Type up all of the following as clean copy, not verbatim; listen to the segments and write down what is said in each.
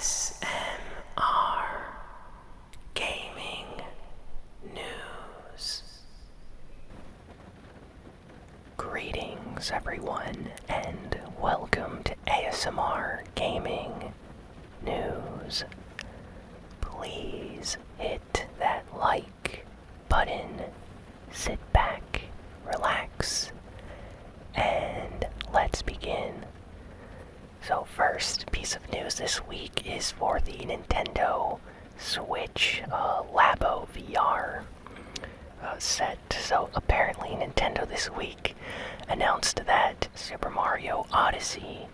ASMRGaming News. Greetings, everyone, and welcome to ASMR Gaming News. Please hit that like button, sit back, relax, and let's begin. So first piece of news this week is for the Nintendo Switch Labo VR set. So apparently Nintendo this week announced that Super Mario Odyssey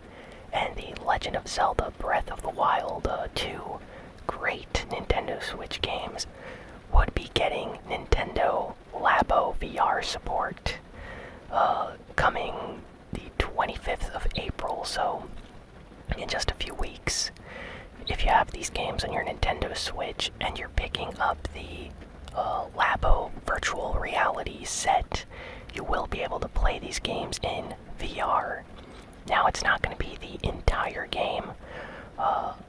and The Legend of Zelda Breath of the Wild, two great Nintendo Switch games, would be getting Nintendo Labo VR support coming the 25th of April, so in just a few weeks. If you have these games on your Nintendo Switch and you're picking up the Labo virtual reality set, you will be able to play these games in VR. Now, it's not going to be the entire game.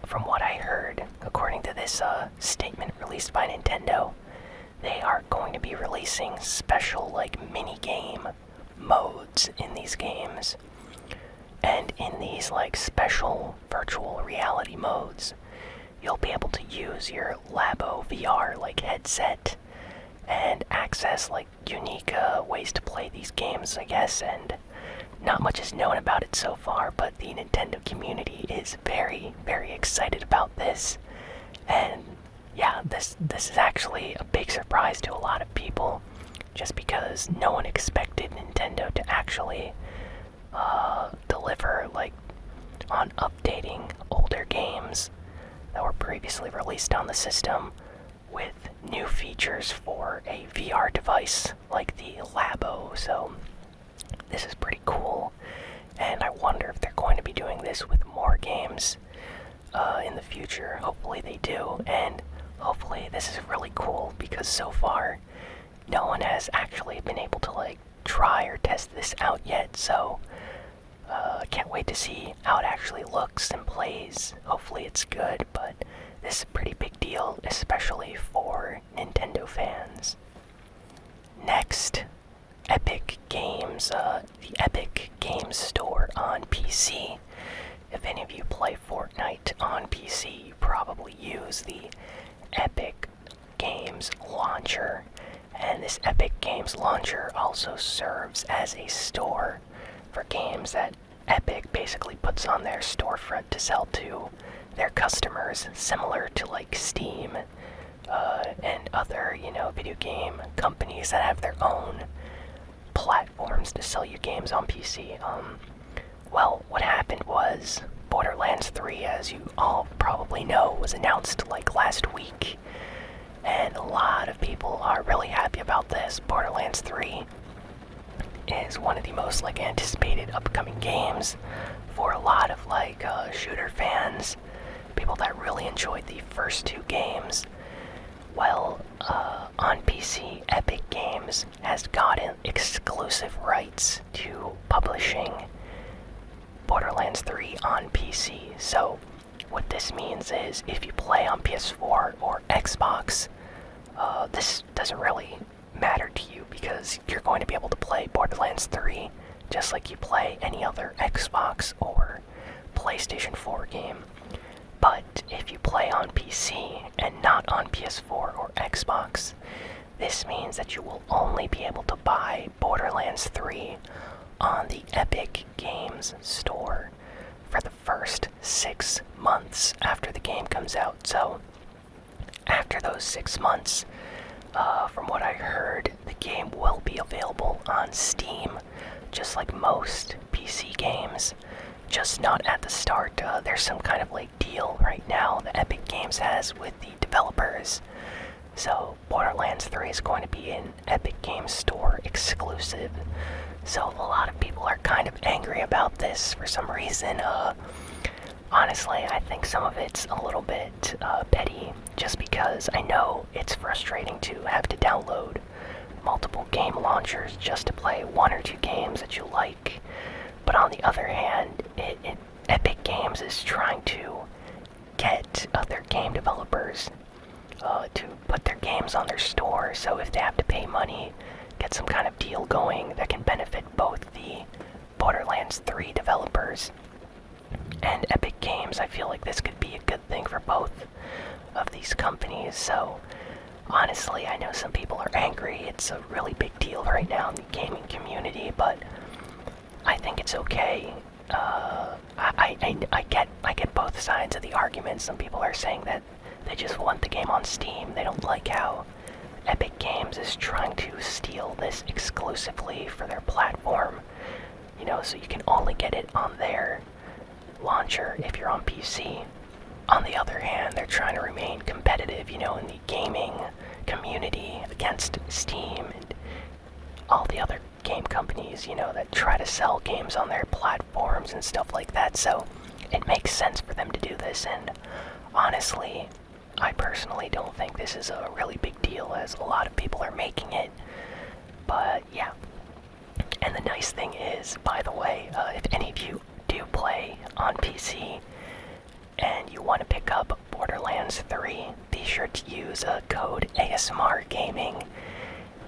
From what I heard, according to this statement released by Nintendo, they are going to be releasing special mini-game modes in these games. And in these special virtual reality modes, you'll be able to use your Labo VR headset and access unique ways to play these games, I guess. And not much is known about it so far, but the Nintendo community is very, very excited about this. And yeah, this is actually a big surprise to a lot of people, just because no one expected Nintendo to actually deliver on updating older games that were previously released on the system with new features for a VR device like the Labo. So this is pretty cool, and I wonder if they're going to be doing this with more games in the future. Hopefully they do, and hopefully this is really cool, because so far no one has actually been able to try or test this out yet. So I can't wait to see how it actually looks and plays. Hopefully it's good, but this is a pretty big deal, especially for Nintendo fans. Next, Epic Games, the Epic Games Store on PC. If any of you play Fortnite on PC, you probably use the Epic Games Launcher. And this Epic Games Launcher also serves as a store for games that Epic basically puts on their storefront to sell to their customers, similar to Steam and other, video game companies that have their own platforms to sell you games on PC. Well, what happened was Borderlands 3, as you all probably know, was announced last week, and a lot of people are really happy about this. Borderlands 3 is one of the most anticipated upcoming games for a lot of shooter fans, people that really enjoyed the first two games. Well, on PC, Epic Games has gotten exclusive rights to publishing Borderlands 3 on PC. So what this means is, if you play on PS4 or Xbox, this doesn't really matter to you, because you're going to be able to play Borderlands 3 just like you play any other Xbox or PlayStation 4 game. But if you play on PC and not on PS4 or Xbox, this means that you will only be able to buy Borderlands 3 on the Epic Games Store for the first 6 months after the game comes out. So after those 6 months, from what I heard, the game will be available on Steam, just like most PC games, just not at the start. There's some kind of deal right now that Epic Games has with the developers. So Borderlands 3 is going to be an Epic Games Store exclusive. So a lot of people are kind of angry about this for some reason. Honestly, I think some of it's a little bit petty, just because I know it's frustrating to have to download multiple game launchers just to play one or two games that you like. But on the other hand, Epic Games is trying to get other game developers to put their games on their store. So if they have to pay money, get some kind of deal going that can benefit both the Borderlands 3 developers and Epic Games, I feel like this could be a good thing for both of these companies. So honestly, I know some people are angry. It's a really big deal right now in the gaming community, but I think it's okay. I get both sides of the argument. Some people are saying that they just want the game on Steam. They don't like how Epic Games is trying to steal this exclusively for their platform. You know, so you can only get it on their launcher if you're on PC. On the other hand, they're trying to remain competitive, you know, in the gaming community against Steam and all the other game companies, you know, that try to sell games on their platforms and stuff like that. So it makes sense for them to do this, and honestly, I personally don't think this is a really big deal as a lot of people are making it. But yeah. And the nice thing is, by the way, if any of you do play on PC and you want to pick up Borderlands 3, be sure to use code ASMRGaming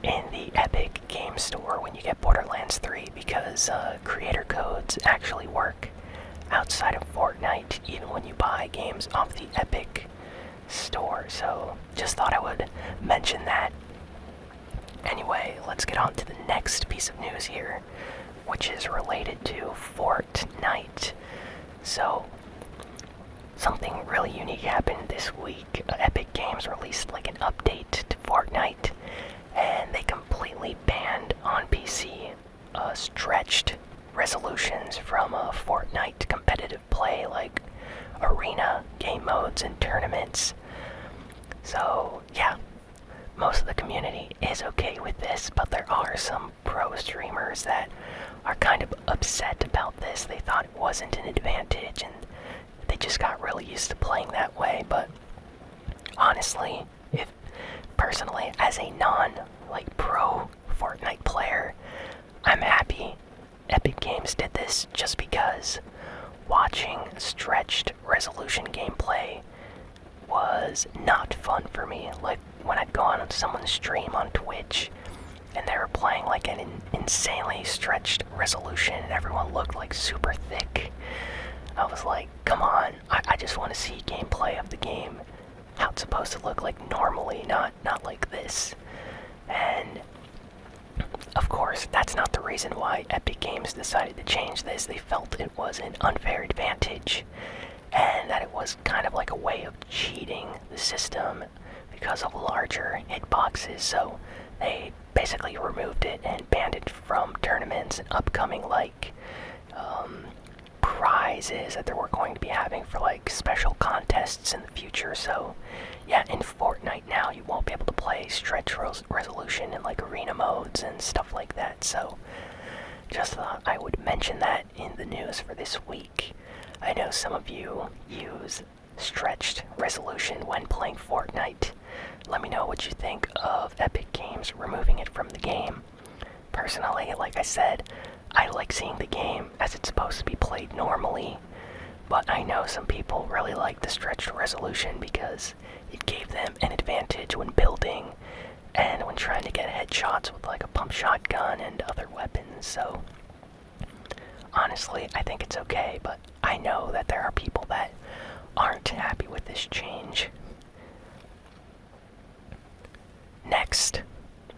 in the Epic Game Store when you get Borderlands 3, because creator codes actually work outside of Fortnite even when you buy games off the Epic Store. So just thought I would mention that. Anyway, let's get on to the next piece of news here, which is related to Fortnite. So something really unique happened this week. Epic Games released like an update to Fortnite, and they completely banned on PC stretched resolutions from Fortnite competitive play, like arena game modes and tournaments. So yeah, most of the community is okay with this, but there are some pro streamers that are kind of upset about this. They thought it wasn't an advantage and they just got really used to playing that way. But honestly, if personally, as a pro Fortnite player, I'm happy Epic Games did this, just because watching stretched resolution gameplay was not fun for me. Like when I'd go on someone's stream on Twitch and they were playing like an insanely stretched resolution and everyone looked like super thick, I was like, come on, I just want to see gameplay of the game, how it's supposed to look like normally, not like this. And of course, that's not the reason why Epic Games decided to change this. They felt it was an unfair advantage and that it was kind of like a way of cheating the system because of larger hitboxes. So they basically removed it and banned it from tournaments and upcoming prizes that they were going to be having for like special contests in the future. So yeah, in Fortnite now you won't be able to play stretch resolution in like arena modes and stuff like that. So just thought I would mention that in the news for this week. I know some of you use stretched resolution when playing Fortnite. Let me know what you think of Epic Games removing it from the game. Personally, like I said, I like seeing the game as it's supposed to be played normally, but I know some people really like the stretched resolution because it gave them an advantage when building and when trying to get headshots with like a pump shotgun and other weapons. So honestly, I think it's okay, but I know that there are people that aren't happy with this change. Next,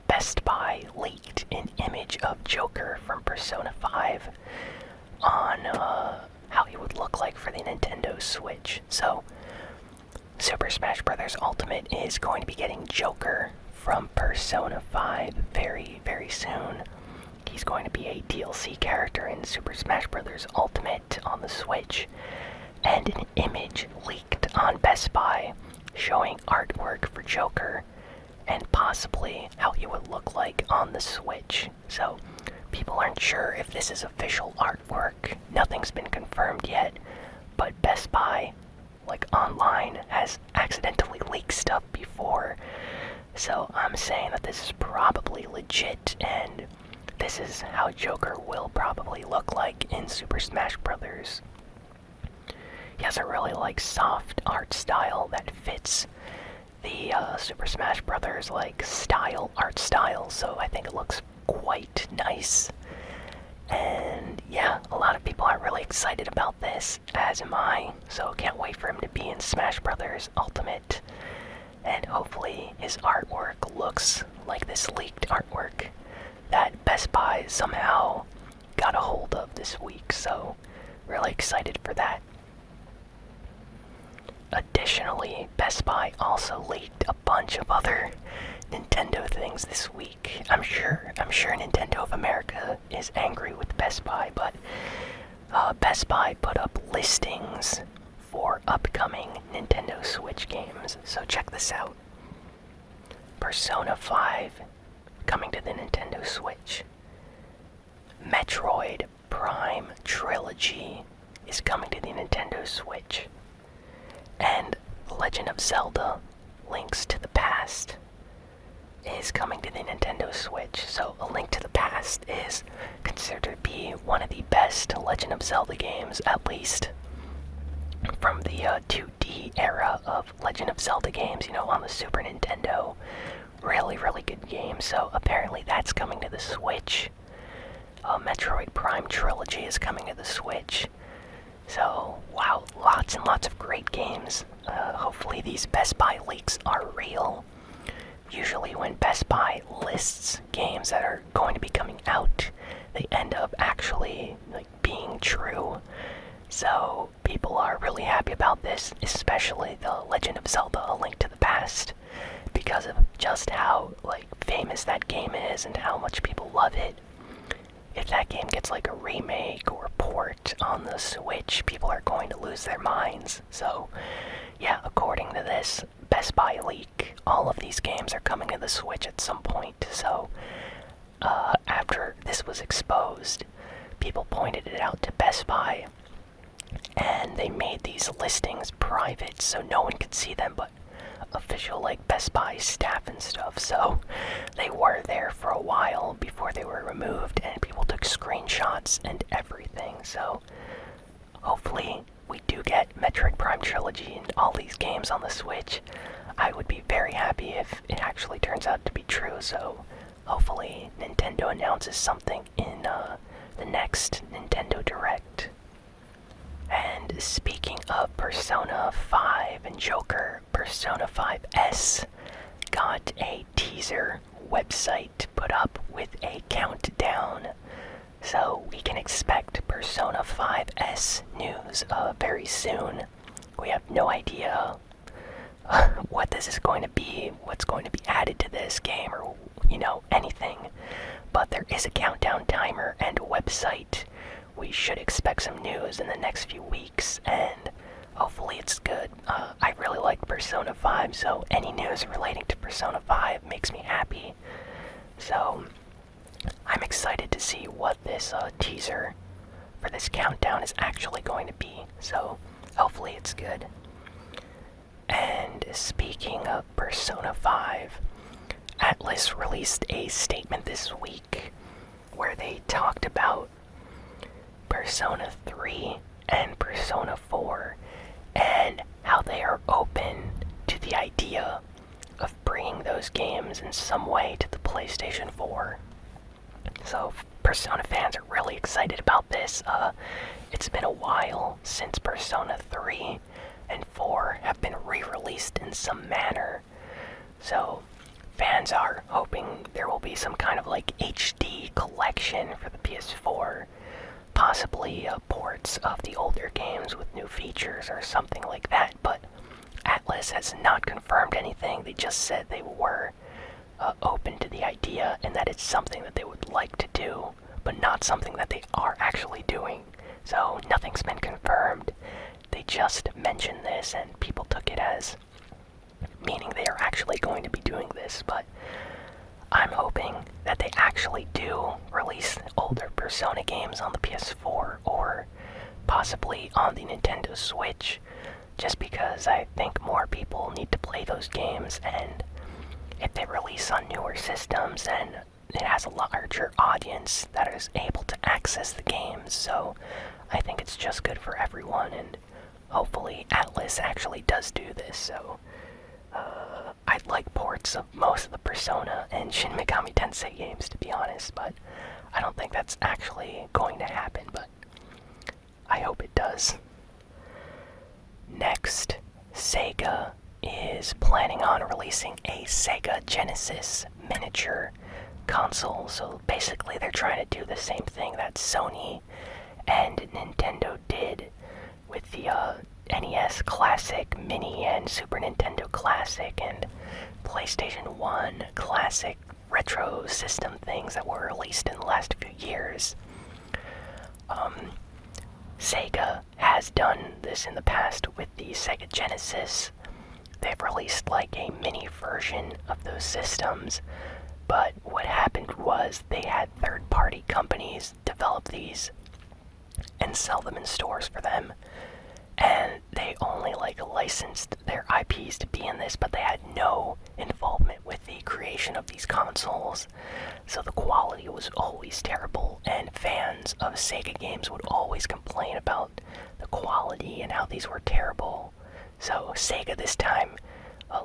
Best Buy leaked an image of Joker from Persona 5 on how he would look like for the Nintendo Switch. So, Super Smash Bros. Ultimate is going to be getting Joker from Persona 5 very, very soon. He's going to be a DLC character in Super Smash Bros. Ultimate on the Switch. And an image leaked on Best Buy showing artwork for Joker and possibly how he would look like on the Switch. So people aren't sure if this is official artwork. Nothing's been confirmed yet, but Best Buy, like online, has accidentally leaked stuff before. So I'm saying that this is probably legit, and this is how Joker will probably look like in Super Smash Bros. Yeah, has a really like soft art style that fits the Super Smash Brothers like art style, so I think it looks quite nice. And yeah, a lot of people are really excited about this, as am I, so can't wait for him to be in Smash Brothers Ultimate. And hopefully his artwork looks like this leaked artwork that Best Buy somehow got a hold of this week, so really excited for that. Additionally, Best Buy also leaked a bunch of other Nintendo things this week. I'm sure Nintendo of America is angry with Best Buy, but Best Buy put up listings for upcoming Nintendo Switch games. So check this out. Persona 5 coming to the Nintendo Switch. Metroid Prime Trilogy is coming to the Nintendo Switch. And Legend of Zelda Links to the Past is coming to the Nintendo Switch. So A Link to the Past is considered to be one of the best Legend of Zelda games, at least from the 2D era of Legend of Zelda games, on the Super Nintendo. Really, really good game. So apparently that's coming to the Switch. Metroid Prime Trilogy is coming to the Switch. So, wow, lots and lots of great games. Hopefully these Best Buy leaks are real. Usually when Best Buy lists games that are going to be coming out, they end up actually being true. So people are really happy about this, especially the Legend of Zelda A Link to the Past, because of just how famous that game is and how much people love it. If that game gets a remake or port on the Switch, people are going to lose their minds. So yeah, according to this Best Buy leak, all of these games are coming to the Switch at some point. So after this was exposed, people pointed it out to Best Buy, and they made these listings private so no one could see them but official Best Buy staff and stuff. So they were there for a while before they were removed, and people took screenshots and everything. So hopefully we do get Metroid Prime Trilogy and all these games on the Switch. I would be very happy if it actually turns out to be true. So hopefully Nintendo announces something in the next Nintendo Direct. And speaking of Persona 5 and Joker, Persona 5S got a teaser website put up with a countdown. So we can expect Persona 5S news very soon. We have no idea what this is going to be, what's going to be added to this game, or, anything. But there is a countdown timer and a website. We should expect some news in the next few weeks, and hopefully it's good. I really like Persona 5, so any news relating to Persona 5 makes me happy. So I'm excited to see what this teaser for this countdown is actually going to be. So hopefully it's good. And speaking of Persona 5, Atlus released a statement this week where they talked about Persona 3 and Persona 4 and how they are open to the idea of bringing those games in some way to the PlayStation 4. So Persona fans are really excited about this. It's been a while since Persona 3 and 4 have been re-released in some manner. So fans are hoping there will be some kind of HD collection for the PS4. Possibly ports of the older games with new features or something like that, but Atlus has not confirmed anything. They just said they were open to the idea and that it's something that they would like to do, but not something that they are actually doing. So nothing's been confirmed. They just mentioned this and people took it as meaning they are actually going to be doing this, but I'm hoping that they actually do release older Persona games on the PS4 or possibly on the Nintendo Switch, just because I think more people need to play those games, and if they release on newer systems, then it has a larger audience that is able to access the games. So I think it's just good for everyone, and hopefully Atlas actually does do this. So I'd like ports of most of the Persona and Shin Megami Tensei games, to be honest, but I don't think that's actually going to happen, but I hope it does. Next, Sega is planning on releasing a Sega Genesis miniature console. So basically they're trying to do the same thing that Sony and Nintendo did with the NES Classic Mini and Super Nintendo Classic and PlayStation 1 Classic retro system things that were released in the last few years. Sega has done this in the past with the Sega Genesis. They've released like a mini version of those systems, but what happened was they had third-party companies develop these and sell them in stores for them, and they only like licensed their IPs to be in this, but they had no involvement with the creation of these consoles. So the quality was always terrible, and fans of Sega games would always complain about the quality and how these were terrible. So Sega this time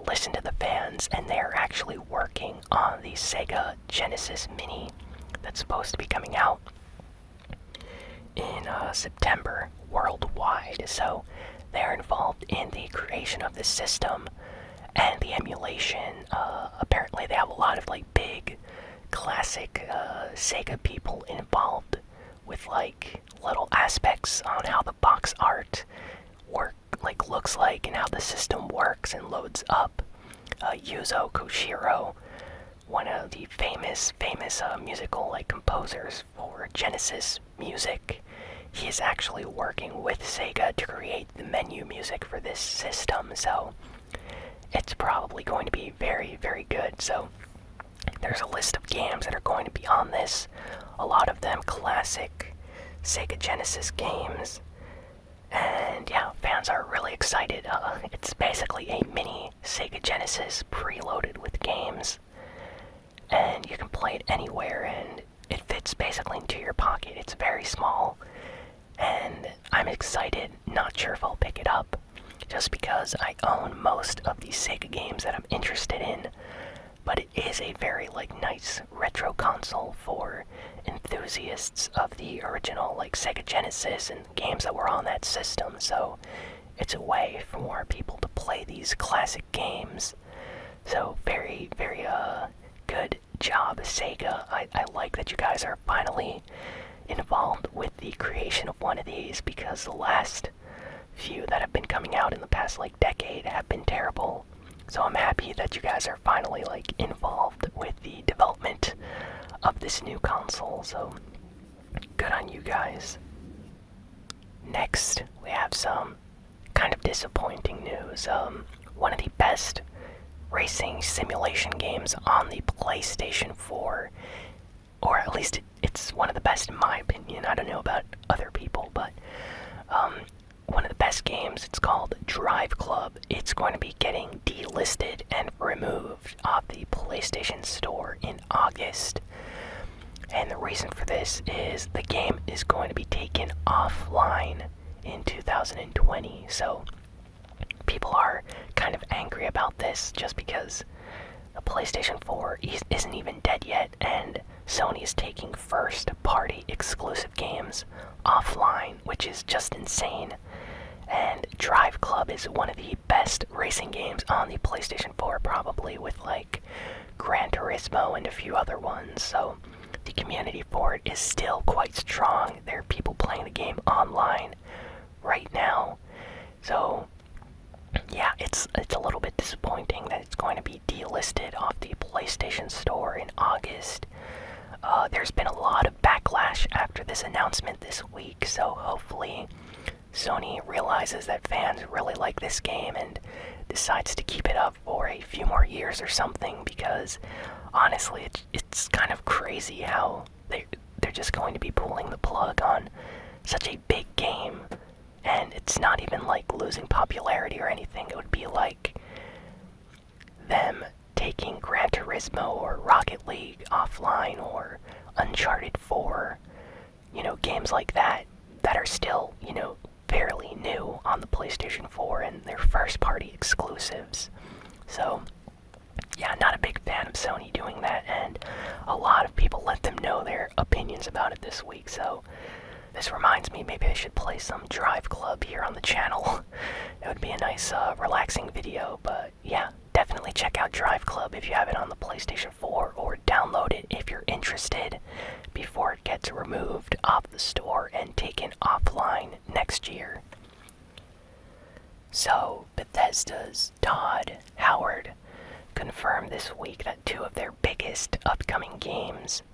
listened to the fans, and they're actually working on the Sega Genesis Mini that's supposed to be coming out in September worldwide. So they're involved in the creation of the system and the emulation. Apparently they have a lot of like big classic Sega people involved with like little aspects on how the box art looks like and how the system works and loads up. Yuzo Koshiro, one of the famous musical like composers for Genesis music, he is actually working with Sega to create the menu music for this system, so it's probably going to be very, very good. So there's a list of games that are going to be on this, a lot of them classic Sega Genesis games, and yeah, fans are really excited. It's basically a mini Sega Genesis preloaded with games, and you can play it anywhere, and it fits basically into your pocket. It's very small, and I'm excited. Not sure if I'll pick it up, just because I own most of these Sega games that I'm interested in, but it is a very nice retro console for enthusiasts of the original Sega Genesis and games that were on that system. So it's a way for more people to play these classic games. So very, very good job, Sega. I like that you guys are finally involved with the creation of one of these, because the last few that have been coming out in the past decade have been terrible. So I'm happy that you guys are finally involved with the development of this new console. So good on you guys. Next, we have some kind of disappointing news. One of the best racing simulation games on the PlayStation 4, or at least it's one of the best in my opinion. I don't know about other people, but one of the best games. It's called Drive Club. It's going to be getting delisted and removed off the PlayStation Store in August. And the reason for this is the game is going to be taken offline in 2020. So people are kind of angry about this, just because the PlayStation 4 isn't even dead yet, and Sony is taking first-party exclusive games offline, which is just insane. And Drive Club is one of the best racing games on the PlayStation 4, probably, with Gran Turismo and a few other ones. So the community for it is still quite strong. There are people playing the game online right now. So yeah, it's a little bit disappointing that it's going to be delisted off the PlayStation Store in August. There's been a lot of backlash after this announcement this week, so hopefully Sony realizes that fans really like this game and decides to keep it up for a few more years or something, because honestly it's kind of crazy how they're just going to be pulling the plug on such a big game, and it's not even losing popularity or anything. It would be like them taking Gran Turismo or Rocket League offline, or Uncharted 4, games like that are still, fairly new on the PlayStation 4 and their first-party exclusives. So, yeah, not a big fan of Sony doing that, and a lot of people let them know their opinions about it this week, so this reminds me maybe I should play some Drive Club here on the channel. It would be a nice, relaxing video, but yeah, definitely check out Drive Club if you have it on the PlayStation 4, or download it if you're interested before it gets removed off the store and taken offline next year. So, Bethesda's Todd Howard confirmed this week that two of their biggest upcoming games,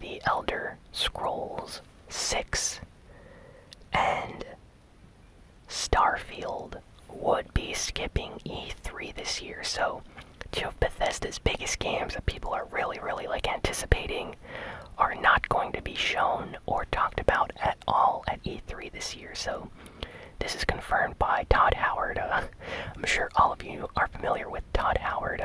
The Elder Scrolls 6 and Starfield, would be skipping E3 this year. So, two of Bethesda's biggest games that people are really anticipating are not going to be shown or talked about at all at E3 this year. So, this is confirmed by Todd Howard. I'm sure all of you are familiar with Todd Howard.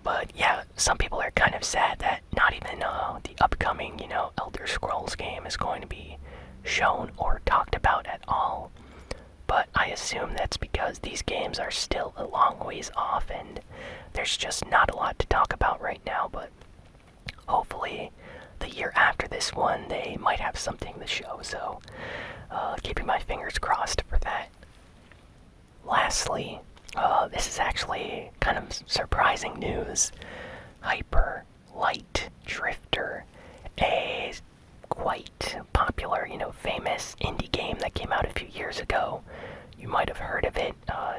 But yeah, some people are kind of sad that not even the upcoming, Elder Scrolls game is going to be shown or talked about at all. But I assume that's because these games are still a long ways off and there's just not a lot to talk about right now. But hopefully the year after this one, they might have something to show. So keeping my fingers crossed for that. Lastly, this is actually kind of surprising news. Hyper Light Drifter, a quite popular, famous indie game that came out a few years ago. You might have heard of it.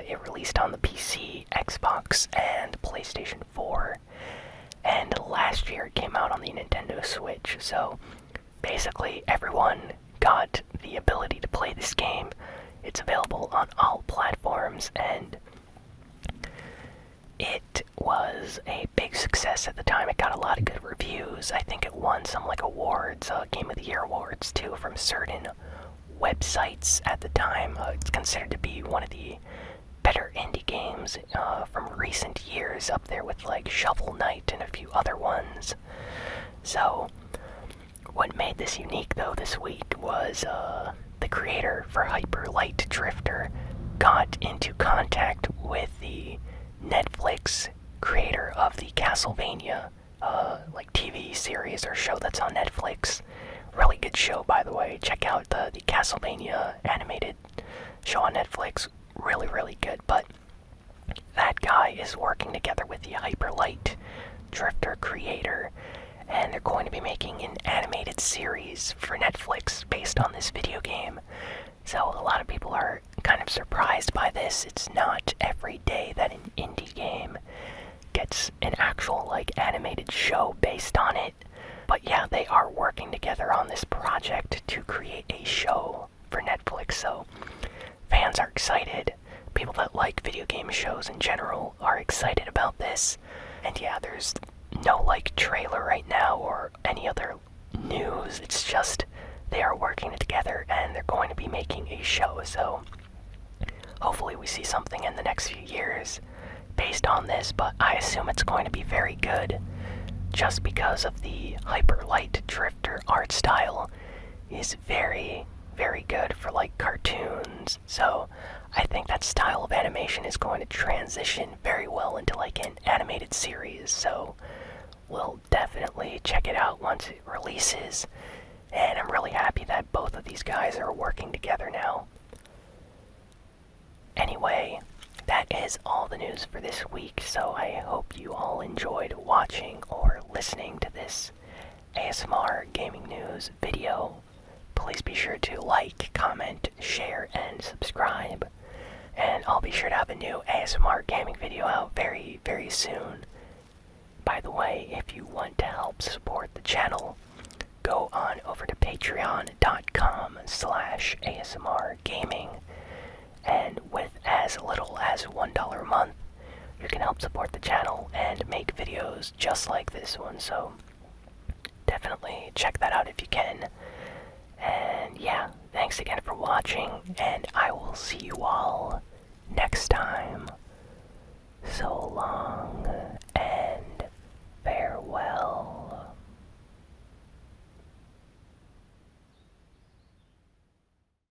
It released on the PC, Xbox, and PlayStation 4. And last year it came out on the Nintendo Switch. So basically everyone got the ability to play this game. It's available on all platforms, and it was a big success at the time. It got a lot of good reviews. I think it won some awards, Game of the Year awards too, from certain websites at the time. It's considered to be one of the better indie games from recent years, up there with Shovel Knight and a few other ones. So what made this unique though this week was the creator for Hyper Light Drifter got into contact with the Netflix creator of the Castlevania TV series or show that's on Netflix. Really good show, by the way. Check out the Castlevania animated show on Netflix. Really good. But that guy is working together with the Hyper Light Drifter creator, and they're going to be making an animated series for Netflix based on this video game. So a lot of people are kind of surprised by this. It's not every day that an indie game gets an actual animated show based on it. But yeah, they are working together on this project to create a show for Netflix. So fans are excited. People that like video game shows in general are excited about this. And yeah, there's no trailer right now or any other news. It's just they are working together and they're going to be making a show. So hopefully we see something in the next few years based on this, but I assume it's going to be very good just because of the Hyper Light Drifter art style is very good for cartoons. So I think that style of animation is going to transition very well into an animated series. So we'll definitely check it out once it releases. And I'm really happy that both of these guys are working together now. Anyway, that is all the news for this week, so I hope you all enjoyed watching or listening to this ASMR Gaming News video. Please be sure to like, comment, share, and subscribe. And I'll be sure to have a new ASMR Gaming video out very soon. By the way, if you want to help support the channel, go on over to patreon.com/ASMRGaming, and with as little as $1 a month, you can help support the channel and make videos just like this one. So definitely check that out if you can. And yeah, thanks again for watching, and I will see you all next time. So long.